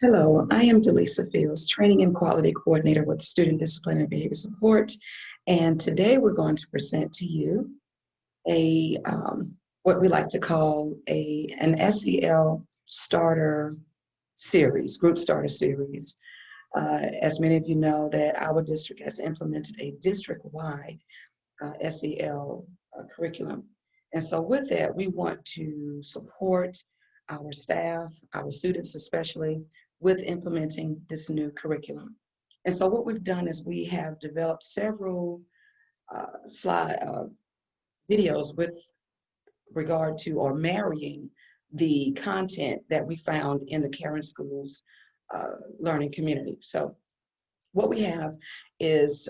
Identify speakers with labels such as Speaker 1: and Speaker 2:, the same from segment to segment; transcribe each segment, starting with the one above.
Speaker 1: Hello, I am Delisa Fields, Training and Quality Coordinator with Student Discipline and Behavior Support. And today we're going to present to you a what we like to call an SEL starter series, group starter series. As many of you know, that our district has implemented a district-wide SEL curriculum. And so with that, we want to support our staff, our students especially, with implementing this new curriculum. And so what we've done is we have developed several slide videos with regard to or marrying the content that we found in the Caring Schools learning community. So what we have is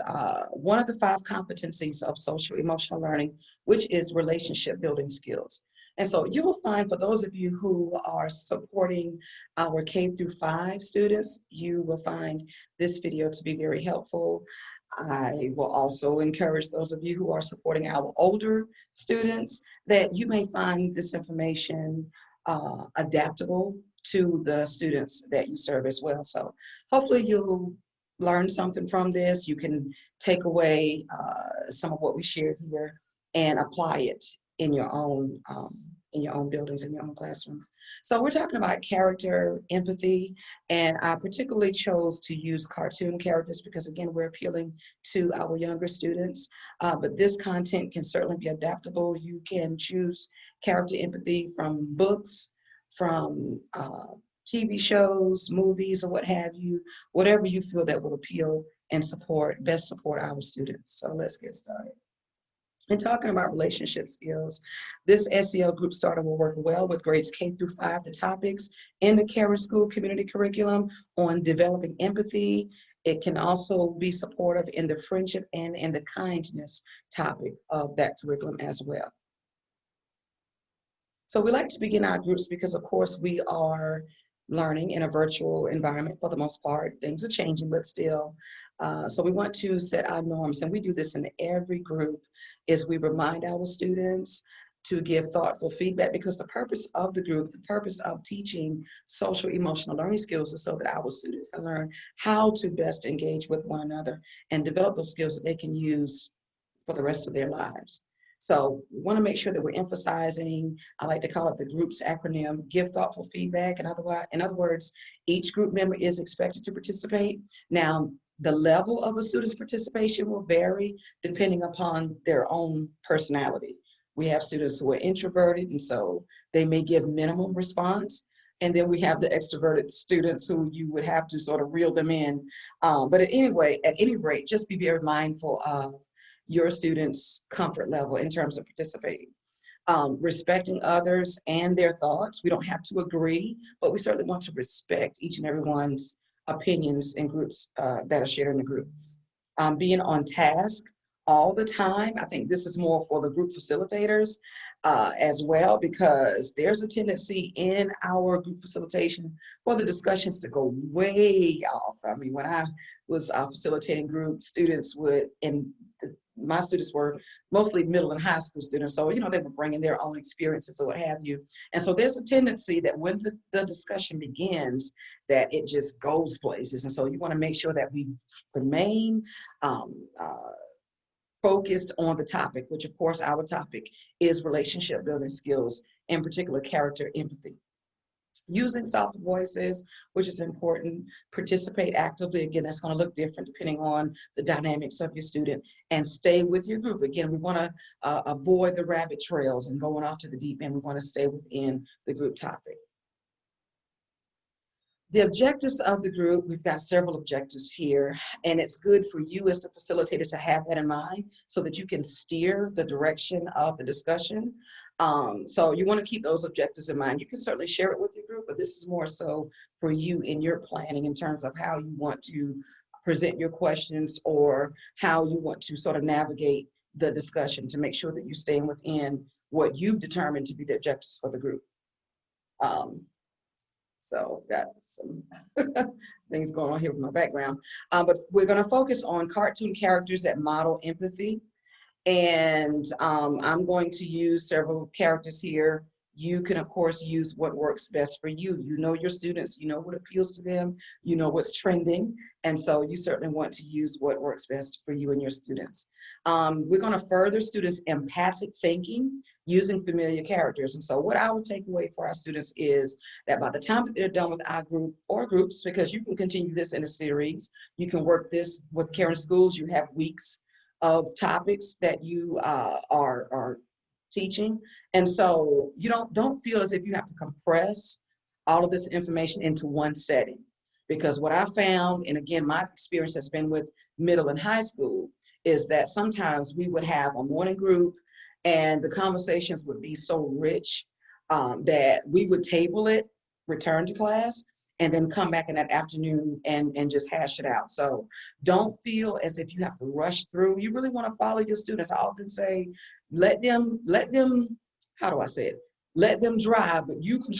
Speaker 1: one of the 5 competencies of social emotional learning, which is relationship building skills. And so you will find, for those of you who are supporting our K through 5 students, you will find this video to be very helpful. I will also encourage those of you who are supporting our older students that you may find this information adaptable to the students that you serve as well. So hopefully you'll learn something from this. You can take away some of what we shared here and apply it in your own buildings, in your own classrooms. So we're talking about character, empathy, and I particularly chose to use cartoon characters because, again, we're appealing to our younger students. But this content can certainly be adaptable. You can choose character empathy from books, from TV shows, movies, or what have you, whatever you feel that will appeal and best support our students. So let's get started. And talking about relationship skills, this SEL group starter will work well with grades K through 5. The topics in the Caring School community curriculum on developing empathy. It can also be supportive in the friendship and in the kindness topic of that curriculum as well. So we like to begin our groups because, of course, we are learning in a virtual environment for the most part. Things are changing, but still. So we want to set our norms, and we do this in every group, is we remind our students to give thoughtful feedback, because the purpose of the group, the purpose of teaching social emotional learning skills is so that our students can learn how to best engage with one another and develop those skills that they can use for the rest of their lives. So we want to make sure that we're emphasizing, I like to call it the group's acronym, give thoughtful feedback. In other words, each group member is expected to participate. Now, the level of a student's participation will vary depending upon their own personality. We have students who are introverted, and so they may give minimum response. And then we have the extroverted students who you would have to sort of reel them in. But at any rate, just be very mindful of your students' comfort level in terms of participating. Respecting others and their thoughts. We don't have to agree, but we certainly want to respect each and everyone's opinions and groups that are shared in the group. Being on task all the time. I think this is more for the group facilitators as well, because there's a tendency in our group facilitation for the discussions to go way off. I mean, when I was facilitating group, students would, my students were mostly middle and high school students, so they were bringing their own experiences or what have you. And so there's a tendency that when the discussion begins, that it just goes places. And so you want to make sure that we remain focused on the topic, which of course our topic is relationship building skills, in particular character empathy. Using soft voices, which is important. Participate actively. Again, that's going to look different depending on the dynamics of your student. And stay with your group. Again, we want to avoid the rabbit trails and going off to the deep end. We want to stay within the group topic. The objectives of the group, we've got several objectives here, and it's good for you as the facilitator to have that in mind so that you can steer the direction of the discussion. So you want to keep those objectives in mind. You can certainly share it with your group, but this is more so for you in your planning in terms of how you want to present your questions or how you want to sort of navigate the discussion to make sure that you're staying within what you've determined to be the objectives for the group. So got some things going on here with my background. But we're going to focus on cartoon characters that model empathy. And I'm going to use several characters here You can, of course, use what works best for you. You know your students, you know what appeals to them, you know what's trending, and so you certainly want to use what works best for you and your students. We're going to further students' empathic thinking using familiar characters. And so what I would take away for our students is that by the time that they're done with our group or groups, because you can continue this in a series, you can work this with Caring Schools, you have weeks of topics that you are teaching. And so you don't feel as if you have to compress all of this information into one setting. Because what I found, and again, my experience has been with middle and high school, is that sometimes we would have a morning group and the conversations would be so rich that we would table it, return to class, and then come back in that afternoon and just hash it out. So don't feel as if you have to rush through. You really want to follow your students. I often say, let them, how do I say it? Let them drive, but you can,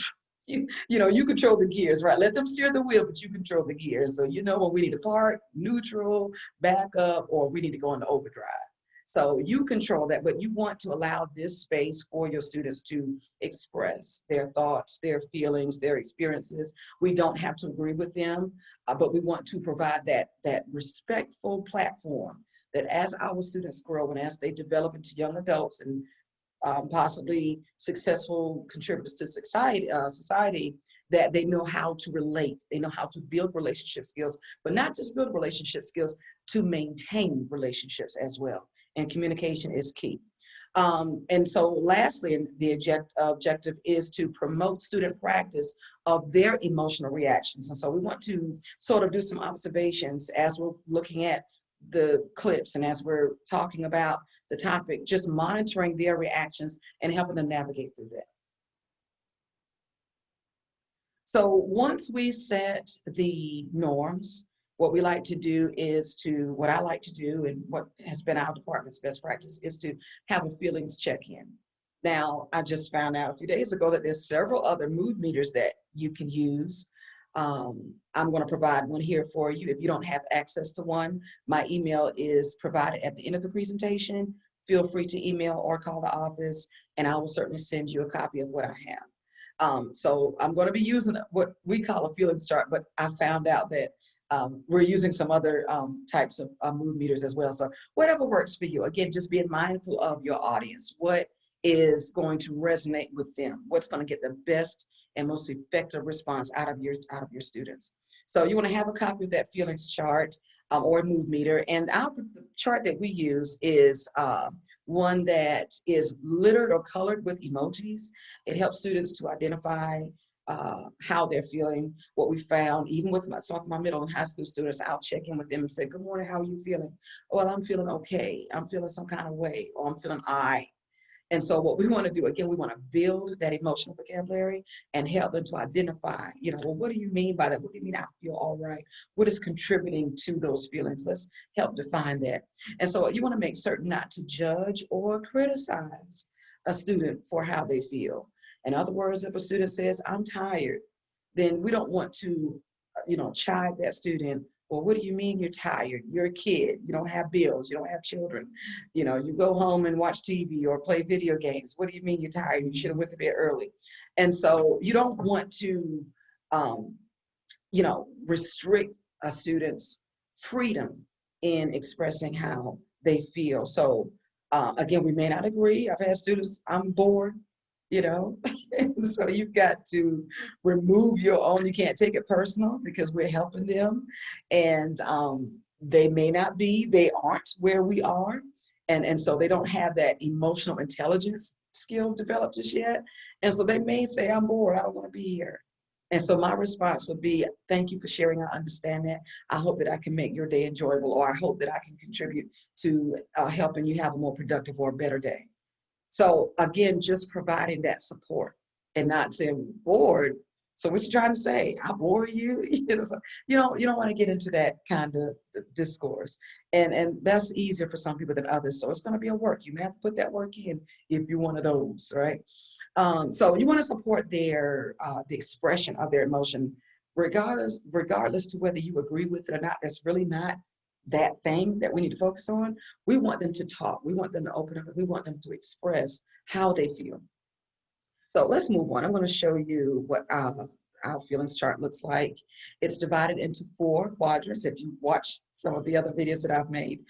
Speaker 1: you control the gears, right? Let them steer the wheel, but you control the gears. So you know when we need to park, neutral, back up, or we need to go into overdrive. So you control that, but you want to allow this space for your students to express their thoughts, their feelings, their experiences. We don't have to agree with them, but we want to provide that respectful platform that as our students grow and as they develop into young adults and possibly successful contributors to society, that they know how to relate, they know how to build relationship skills, but not just build relationship skills, to maintain relationships as well. And communication is key. And so lastly, and the objective is to promote student practice of their emotional reactions. And so we want to sort of do some observations as we're looking at the clips and as we're talking about the topic, just monitoring their reactions and helping them navigate through that. So once we set the norms, what we like to do is what I like to do and what has been our department's best practice is to have a feelings check-in. Now, I just found out a few days ago that there's several other mood meters that you can use. I'm going to provide one here for you. If you don't have access to one, my email is provided at the end of the presentation. Feel free to email or call the office, and I will certainly send you a copy of what I have. So I'm going to be using what we call a feelings chart, but I found out that we're using some other types of mood meters as well. So whatever works for you. Again, just being mindful of your audience. What is going to resonate with them? What's going to get the best and most effective response out of your students? So you want to have a copy of that feelings chart or mood meter. And the chart that we use is one that is littered or colored with emojis. It helps students to identify how they're feeling. What we found, even with some of my middle and high school students, I'll check in with them and say, good morning, how are you feeling? Well, I'm feeling okay. I'm feeling some kind of way, or I'm feeling I. And so what we want to do, again, we want to build that emotional vocabulary and help them to identify, well, what do you mean by that? What do you mean I feel all right? What is contributing to those feelings? Let's help define that. And so you want to make certain not to judge or criticize a student for how they feel. In other words, if a student says, I'm tired, then we don't want to, chide that student. Well, what do you mean you're tired? You're a kid. You don't have bills. You don't have children. You go home and watch TV or play video games. What do you mean you're tired? You should have went to bed early. And so you don't want to, restrict a student's freedom in expressing how they feel. So again, we may not agree. I've had students, I'm bored, so you've got to remove your own, you can't take it personal because we're helping them. And they aren't where we are. And so they don't have that emotional intelligence skill developed just yet. And so they may say, I'm bored, I don't want to be here. And so my response would be, thank you for sharing. I understand that. I hope that I can make your day enjoyable, or I hope that I can contribute to helping you have a more productive or a better day. So again, just providing that support and not saying bored. So what you trying to say? I bore you? So you don't want to get into that kind of discourse. And that's easier for some people than others. So it's going to be a work. You may have to put that work in if you're one of those, right? So you want to support the expression of their emotion, regardless to whether you agree with it or not. That's really not that thing that we need to focus on. We want them to talk. We want them to open up. We want them to express how they feel. So let's move on. I'm going to show you what our feelings chart looks like. It's divided into 4 quadrants. If you watch some of the other videos that I've made,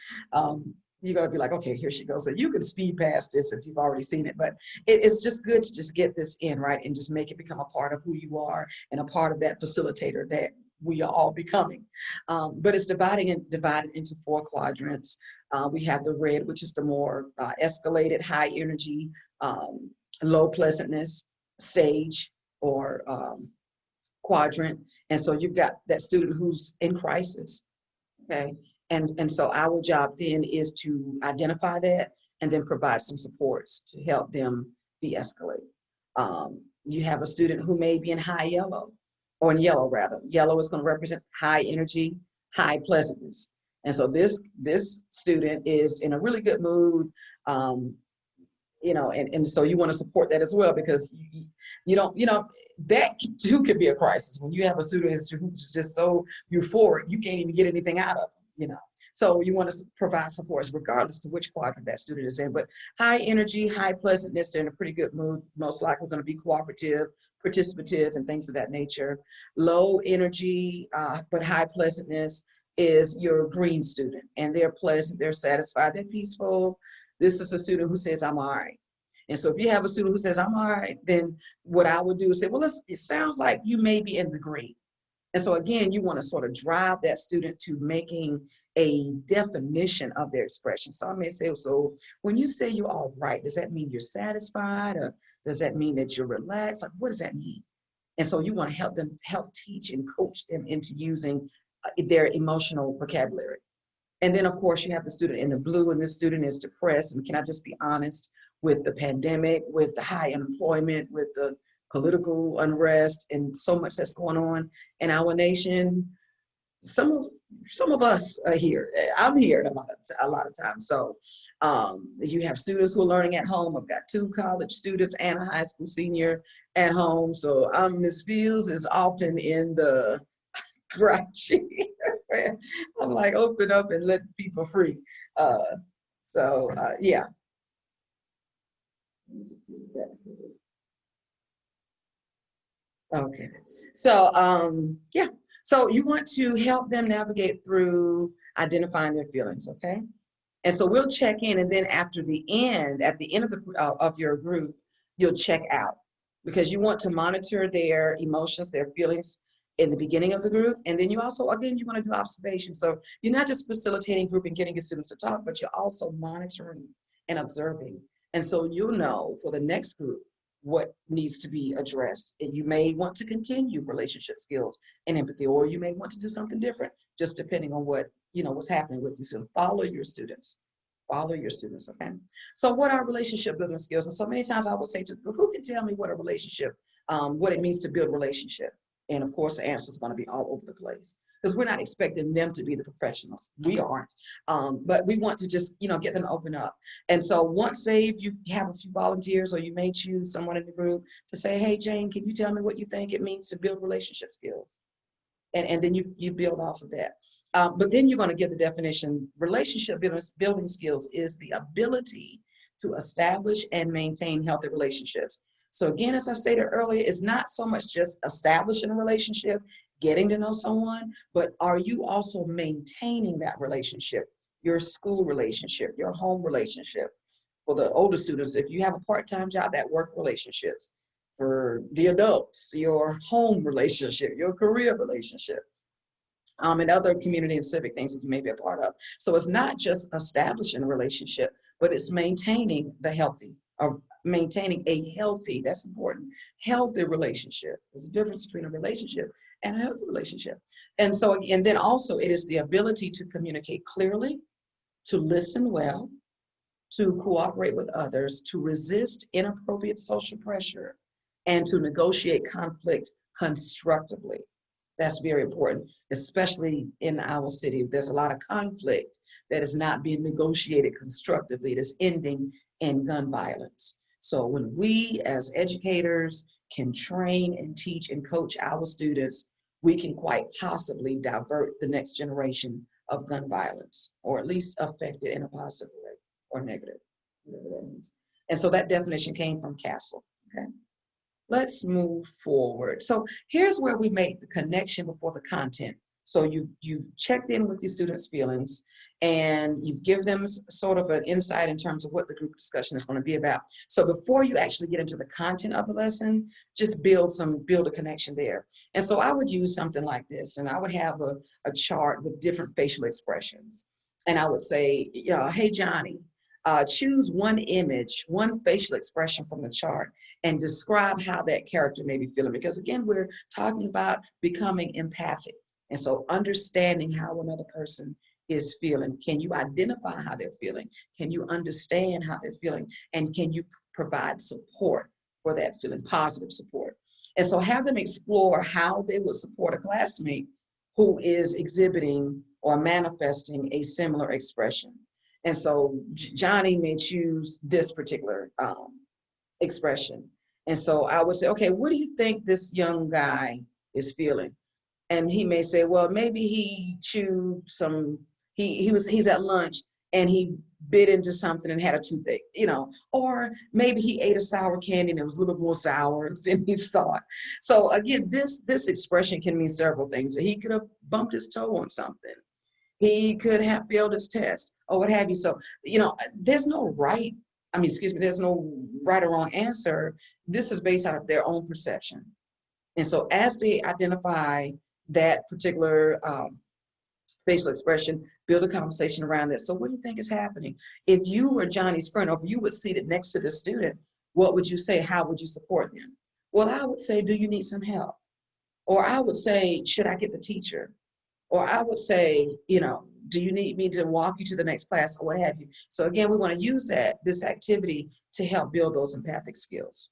Speaker 1: you're going to be like, okay, here she goes. So you can speed past this if you've already seen it, but it's just good to just get this in, right? And just make it become a part of who you are and a part of that facilitator that we are all becoming. But it's divided into 4 quadrants. We have the red, which is the more escalated, high energy, low pleasantness stage or quadrant. And so you've got that student who's in crisis, okay? And so our job then is to identify that and then provide some supports to help them de-escalate. You have a student who may be in high yellow, or in yellow rather. Yellow is going to represent high energy, high pleasantness. And so this student is in a really good mood, you know, and so you want to support that as well, because you don't, you know, that too could be a crisis when you have a student who's just so euphoric, you can't even get anything out of them, you know. So you want to provide supports regardless to which quadrant that student is in. But high energy, high pleasantness, they're in a pretty good mood, most likely going to be cooperative, participative, and things of that nature. Low energy, but high pleasantness is your green student, and they're pleasant, they're satisfied, they're peaceful. This is a student who says, I'm all right. And so if you have a student who says, I'm all right, then what I would do is say, well, it sounds like you may be in the green. And so again, you want to sort of drive that student to making a definition of their expression. So I may say, so when you say you're all right, does that mean you're satisfied, or does that mean that you're relaxed? Like, what does that mean? And so you want to help teach and coach them into using their emotional vocabulary. And then, of course, you have the student in the blue, and this student is depressed. And can I just be honest, with the pandemic, with the high unemployment, with the political unrest, and so much that's going on in our nation, some of us are here. I'm here a lot of times. So you have students who are learning at home. I've got 2 college students and a high school senior at home. So Ms. Fields is often in the grouchy. I'm like, open up and let people free. Yeah. Okay. So yeah. So you want to help them navigate through identifying their feelings, okay? And so we'll check in, and then at the end of your group, you'll check out, because you want to monitor their emotions, their feelings in the beginning of the group. And then you also, again, you want to do observation. So you're not just facilitating group and getting your students to talk, but you're also monitoring and observing. And so you'll know for the next group what needs to be addressed. And you may want to continue relationship skills and empathy, or you may want to do something different, just depending on what, you know, what's happening with you. So follow your students. Follow your students, okay? So what are relationship building skills? And so many times I would say to people, who can tell me what a relationship, what it means to build a relationship? And of course, the answer is going to be all over the place, because we're not expecting them to be the professionals. We aren't. But we want to just, you know, get them to open up. And so once, say, if you have a few volunteers, or you may choose someone in the group to say, hey, Jane, can you tell me what you think it means to build relationship skills? And then you build off of that. But then you're going to give the definition. Relationship building skills is the ability to establish and maintain healthy relationships. So again, as I stated earlier, it's not so much just establishing a relationship, getting to know someone, but are you also maintaining that relationship, your school relationship, your home relationship? For the older students, if you have a part-time job, that work relationships. For the adults, your home relationship, your career relationship, and other community and civic things that you may be a part of. So it's not just establishing a relationship, but it's maintaining the healthy, or maintaining a healthy, that's important, healthy relationship. There's a difference between a relationship and a healthy relationship. And so, and then also it is the ability to communicate clearly, to listen well, to cooperate with others, to resist inappropriate social pressure, and to negotiate conflict constructively. That's very important, especially in our city. There's a lot of conflict that is not being negotiated constructively, that's ending in gun violence. So when we as educators can train and teach and coach our students, we can quite possibly divert the next generation of gun violence, or at least affect it in a positive way or negative, whatever that means. And so that definition came from Castle, okay? let's move forward. So here's where we make the connection before the content. So you've checked in with your students' feelings and you've given them sort of an insight in terms of what the group discussion is going to be about. So before you actually get into the content of the lesson, just build a connection there. And so I would use something like this, and I would have a chart with different facial expressions. And I would say, hey, Johnny, choose one image, one facial expression from the chart and describe how that character may be feeling. Because again, we're talking about becoming empathic. And so understanding how another person is feeling. Can you identify how they're feeling? Can you understand how they're feeling? And can you provide support for that feeling, positive support? And so have them explore how they would support a classmate who is exhibiting or manifesting a similar expression. And so Johnny may choose this particular expression. And so I would say, okay, what do you think this young guy is feeling? And he may say, well, maybe he chewed he's at lunch and he bit into something and had a toothache, or maybe he ate a sour candy and it was a little bit more sour than he thought. So again, this expression can mean several things. He could have bumped his toe on something. He could have failed his test or what have you. So, there's no there's no right or wrong answer. This is based out of their own perception. And so as they identify that particular facial expression, build a conversation around that. So what do you think is happening? If you were Johnny's friend, or if you were seated next to the student, what would you say? How would you support them? Well, I would say, do you need some help? Or I would say, should I get the teacher? Or I would say, do you need me to walk you to the next class or what have you? So again, we want to use this activity to help build those empathic skills.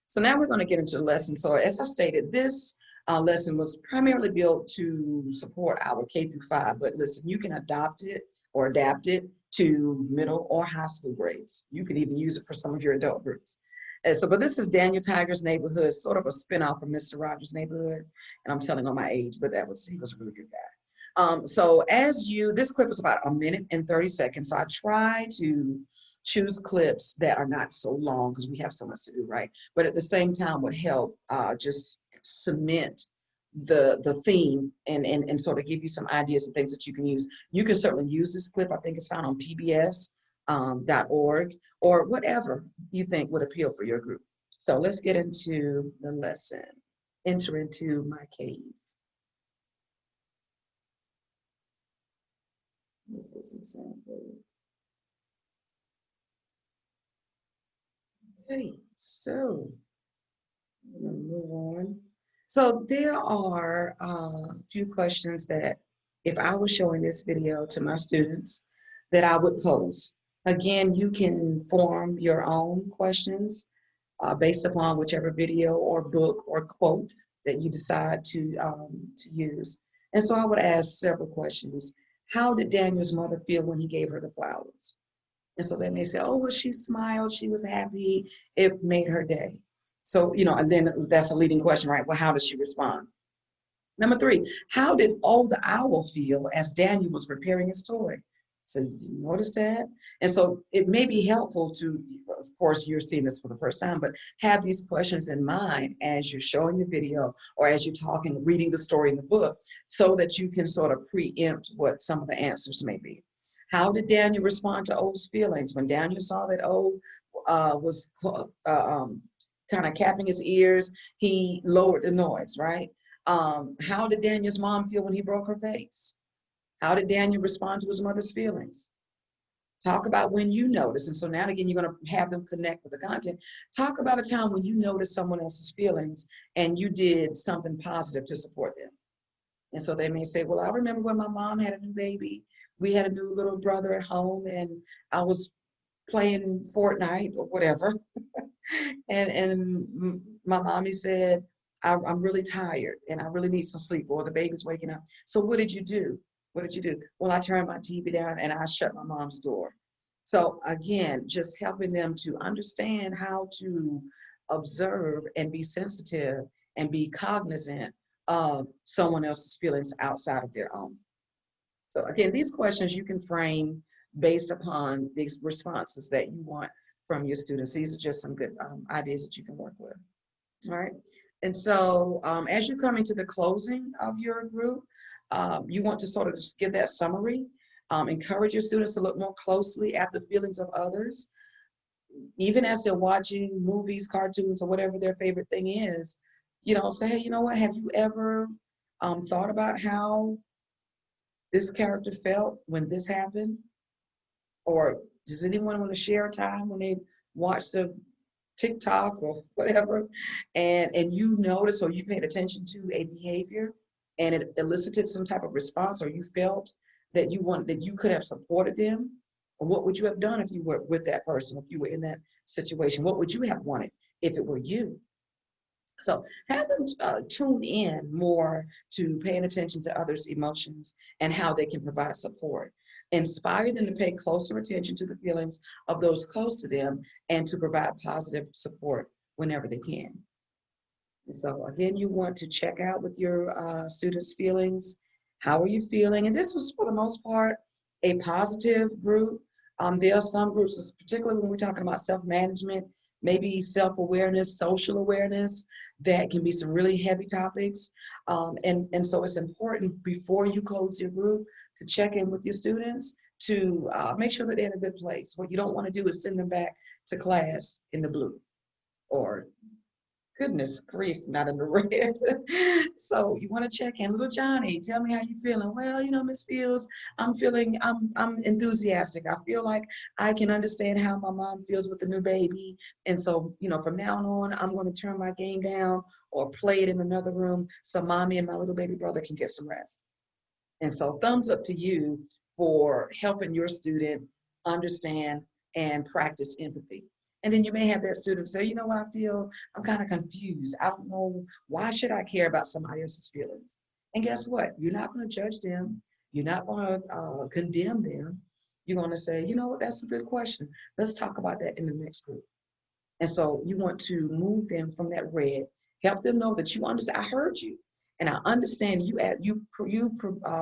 Speaker 1: So now we're going to get into the lesson. So as I stated, this lesson was primarily built to support our K through 5, but listen, you can adopt it or adapt it to middle or high school grades. You could even use it for some of your adult groups. But this is Daniel Tiger's Neighborhood, sort of a spinoff from Mr. Rogers' Neighborhood. And I'm telling on my age, but he was a really good guy. So this clip is about 1 minute and 30 seconds. So I try to choose clips that are not so long because we have so much to do, right? But at the same time would help just cement the theme and sort of give you some ideas and things that you can use. You can certainly use this clip. I think it's found on pbs.org or whatever you think would appeal for your group. So let's get into the lesson. Enter into my cave. Let's get some sample. Okay, so I'm gonna move on. So there are a few questions that if I was showing this video to my students that I would pose. Again, you can form your own questions based upon whichever video or book or quote that you decide to use. And so I would ask several questions. How did Daniel's mother feel when he gave her the flowers? And so they may say, oh, well, she smiled, she was happy, it made her day. So, and then that's a leading question, right? Well, how did she respond? Number 3, how did the owl feel as Daniel was preparing his toy? So did you notice that? And so it may be helpful to, of course, you're seeing this for the first time, but have these questions in mind as you're showing the video or as you're talking, reading the story in the book, so that you can sort of preempt what some of the answers may be. How did Daniel respond to O's feelings? When Daniel saw that O was kind of capping his ears, he lowered the noise, right? How did Daniel's mom feel when he broke her vase? How did Daniel respond to his mother's feelings? Talk about when you notice. And so now again, you're going to have them connect with the content. Talk about a time when you noticed someone else's feelings and you did something positive to support them. And so they may say, well, I remember when my mom had a new baby, we had a new little brother at home and I was playing Fortnite or whatever. and my mommy said, I'm really tired and I really need some sleep, or the baby's waking up. So what did you do? What did you do? Well, I turned my TV down and I shut my mom's door. So again, just helping them to understand how to observe and be sensitive and be cognizant of someone else's feelings outside of their own. So again, these questions you can frame based upon these responses that you want from your students. These are just some good ideas that you can work with. All right. And so as you're coming to the closing of your group, you want to sort of just give that summary, encourage your students to look more closely at the feelings of others, even as they're watching movies, cartoons, or whatever their favorite thing is. Say, hey, you know what, have you ever thought about how this character felt when this happened? Or does anyone want to share a time when they watched a TikTok or whatever, and you noticed or you paid attention to a behavior and it elicited some type of response, or you felt that you could have supported them? Or what would you have done if you were with that person, if you were in that situation? What would you have wanted if it were you? So have them tune in more to paying attention to others' emotions and how they can provide support. Inspire them to pay closer attention to the feelings of those close to them and to provide positive support whenever they can. And so again, you want to check out with your students' feelings. How are you feeling? And this was, for the most part, a positive group. There are some groups, particularly when we're talking about self-management, maybe self-awareness, social awareness, that can be some really heavy topics. And so it's important before you close your group to check in with your students to make sure that they're in a good place. What you don't want to do is send them back to class in the blue, or goodness grief, not in the red. So you want to check in. Little Johnny, tell me how you feeling. Well, Miss Fields, I'm enthusiastic. I feel like I can understand how my mom feels with the new baby. And so, from now on, I'm going to turn my game down or play it in another room so mommy and my little baby brother can get some rest. And so thumbs up to you for helping your student understand and practice empathy. And then you may have that student say, you know what, I feel I'm kind of confused. I don't know, why should I care about somebody else's feelings? And guess what? You're not going to judge them. You're not going to condemn them. You're going to say, you know what, that's a good question. Let's talk about that in the next group. And so you want to move them from that red, help them know that you understand. I heard you, and I understand you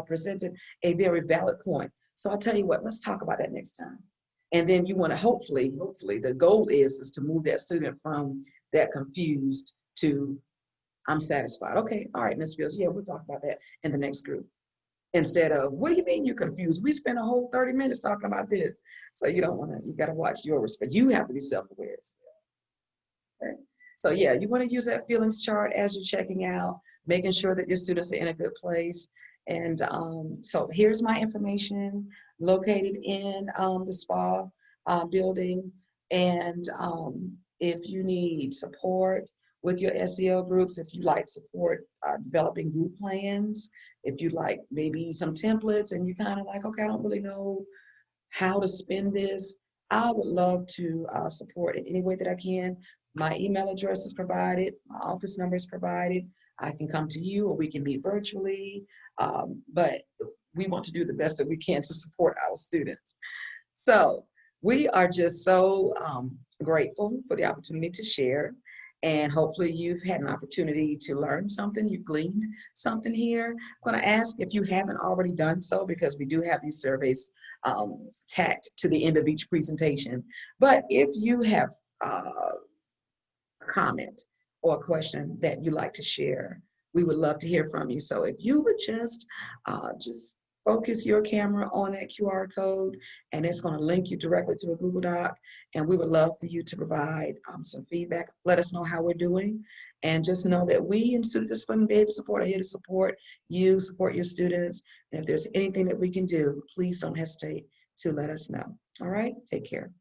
Speaker 1: presented a very valid point. So I'll tell you what, let's talk about that next time. And then you want to hopefully the goal is to move that student from that confused to I'm satisfied. Okay, all right, Ms. Fields, yeah, we'll talk about that in the next group. Instead of, what do you mean you're confused? We spent a whole 30 minutes talking about this. So you don't want to, you got to watch your respect. You have to be self-aware. Okay. So yeah, you want to use that feelings chart as you're checking out, making sure that your students are in a good place. And so here's my information located in the spa building. And if you need support with your SEL groups, if you like support developing group plans, if you like maybe some templates and you kind of like, okay, I don't really know how to spend this, I would love to support in any way that I can. My email address is provided, my office number is provided. I can come to you or we can meet virtually, but we want to do the best that we can to support our students. So we are just so grateful for the opportunity to share. And hopefully you've had an opportunity to learn something, you've gleaned something here. I'm going to ask if you haven't already done so, because we do have these surveys tacked to the end of each presentation. But if you have a comment or a question that you'd like to share, we would love to hear from you. So if you would just focus your camera on that QR code, and it's going to link you directly to a Google Doc. And we would love for you to provide some feedback. Let us know how we're doing. And just know that we in Student Discipline and Behavior Support are here to support you, support your students. And if there's anything that we can do, please don't hesitate to let us know. All right, take care.